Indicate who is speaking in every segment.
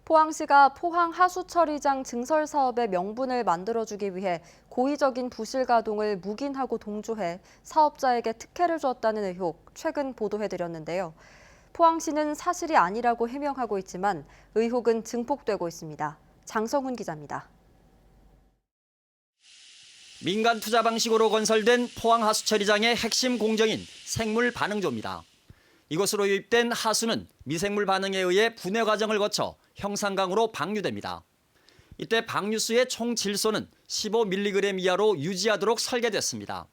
Speaker 1: 포항시가 포항 하수처리장 증설 사업의 명분을 만들어주기 위해 고의적인 부실 가동을 묵인하고 동조해 사업자에게 특혜를 줬다는 의혹 최근 보도해드렸는데요. 포항시는 사실이 아니라고 해명하고 있지만 의혹은 증폭되고 있습니다. 장성훈 기자입니다.
Speaker 2: 민간 투자 방식으로 건설된 포항 하수처리장의 핵심 공정인 생물 반응조입니다. 이곳으로 유입된 하수는 미생물 반응에 의해 분해 과정을 거쳐 형상강으로 방류됩니다. 이때 방류수의 총 질소는 15mg 이하로 유지하도록 설계됐습니다.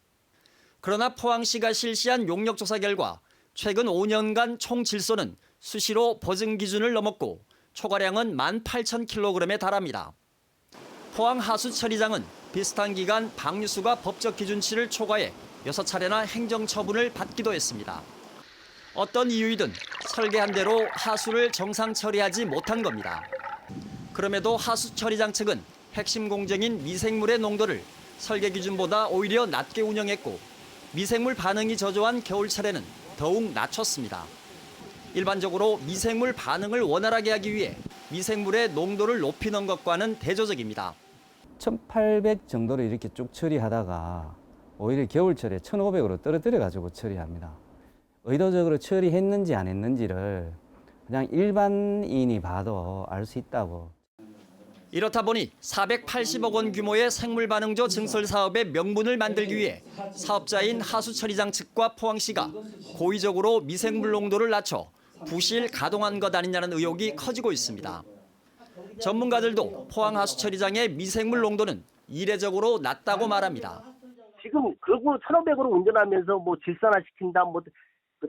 Speaker 2: 그러나 포항시가 실시한 용역 조사 결과 최근 5년간 총 질소는 수시로 보증 기준을 넘었고 초과량은 18,000kg에 달합니다. 포항 하수처리장은 비슷한 기간 방류수가 법적 기준치를 초과해 6차례나 행정처분을 받기도 했습니다. 어떤 이유이든 설계한 대로 하수를 정상 처리하지 못한 겁니다. 그럼에도 하수처리장 측은 핵심 공정인 미생물의 농도를 설계 기준보다 오히려 낮게 운영했고 미생물 반응이 저조한 겨울철에는 더욱 낮췄습니다. 일반적으로 미생물 반응을 원활하게 하기 위해 미생물의 농도를 높이는 것과는 대조적입니다.
Speaker 3: 1800 정도로 이렇게 쭉 처리하다가 오히려 겨울철에 1500으로 떨어뜨려가지고 처리합니다. 의도적으로 처리했는지 안 했는지를 그냥 일반인이 봐도 알 수 있다고.
Speaker 2: 이렇다 보니 480억 원 규모의 생물반응조 증설 사업의 명분을 만들기 위해 사업자인 하수처리장 측과 포항시가 고의적으로 미생물 농도를 낮춰 부실 가동한 것 아니냐는 의혹이 커지고 있습니다. 전문가들도 포항 하수처리장의 미생물 농도는 이례적으로 낮다고 말합니다.
Speaker 4: 지금 그리고 1,500으로 운전하면서 뭐 질산화 시킨다, 뭐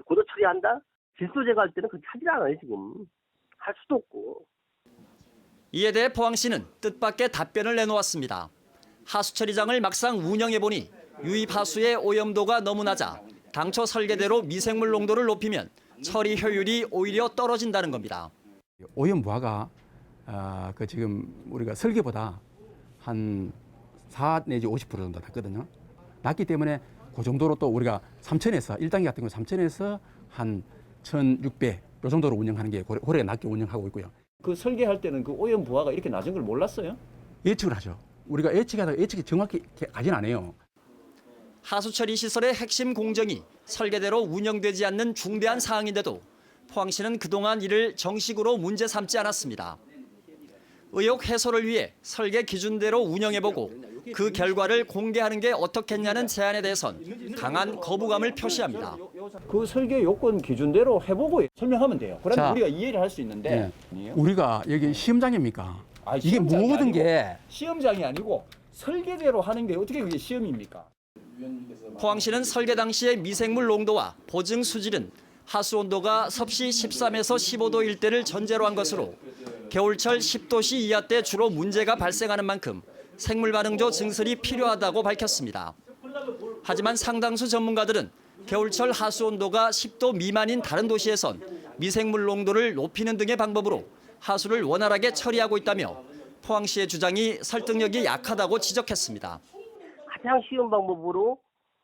Speaker 4: 고도 처리한다? 질소 제거할 때는 그렇게 하질 않아요, 지금. 할 수도 없고.
Speaker 2: 이에 대해 포항시는 뜻밖의 답변을 내놓았습니다. 하수처리장을 막상 운영해보니 유입 하수의 오염도가 너무 낮아 당초 설계대로 미생물 농도를 높이면 처리 효율이 오히려 떨어진다는 겁니다.
Speaker 5: 오염 부하가 지금 우리가 설계보다 한 4 내지 50% 정도 낮거든요. 낮기 때문에 그 정도로 또 우리가 3,000에서 1단계 같은 경우 3,000에서 한 1,600 이 정도로 운영하는 게 고래 낮게 운영하고 있고요.
Speaker 6: 그 설계할 때는 그 오염 부하가 이렇게 낮은 걸 몰랐어요?
Speaker 5: 예측을 하죠. 우리가 예측하다가 예측이 정확히 가진 않아요.
Speaker 2: 하수처리 시설의 핵심 공정이 설계대로 운영되지 않는 중대한 사항인데도 포항시는 그동안 이를 정식으로 문제 삼지 않았습니다. 의혹 해소를 위해 설계 기준대로 운영해보고 그 결과를 공개하는 게 어떻겠냐는 제안에 대해선 강한 거부감을 표시합니다.
Speaker 6: 그 설계 요건 기준대로 해보고 설명하면 돼요. 그러면
Speaker 5: 자,
Speaker 6: 우리가 이해를 할 수 있는데
Speaker 5: 우리가 여기 시험장입니까? 이게
Speaker 6: 시험장이
Speaker 5: 모든
Speaker 6: 아니고,
Speaker 5: 게
Speaker 6: 시험장이 아니고 설계대로 하는 게 어떻게 그게 시험입니까?
Speaker 2: 포항시는 설계 당시의 미생물 농도와 보증 수질은 하수 온도가 섭씨 13에서 15도 일대를 전제로 한 것으로 겨울철 10도씨 이하 때 주로 문제가 발생하는 만큼 생물 반응조 증설이 필요하다고 밝혔습니다. 하지만 상당수 전문가들은 겨울철 하수 온도가 10도 미만인 다른 도시에선 미생물 농도를 높이는 등의 방법으로 하수를 원활하게 처리하고 있다며 포항시의 주장이 설득력이 약하다고 지적했습니다.
Speaker 4: 가장 쉬운 방법으로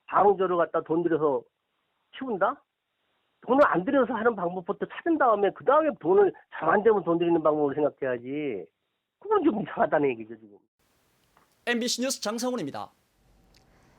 Speaker 4: 방조를 갖다 돈 들여서 키운다? 돈을 안 들여서 하는 방법부터 찾은 다음에 그 다음에 돈을 잘 안 되면 돈 들이는 방법을 생각해야지. 그건 좀 이상하다는 얘기죠, 지금.
Speaker 2: MBC 뉴스 장성훈입니다.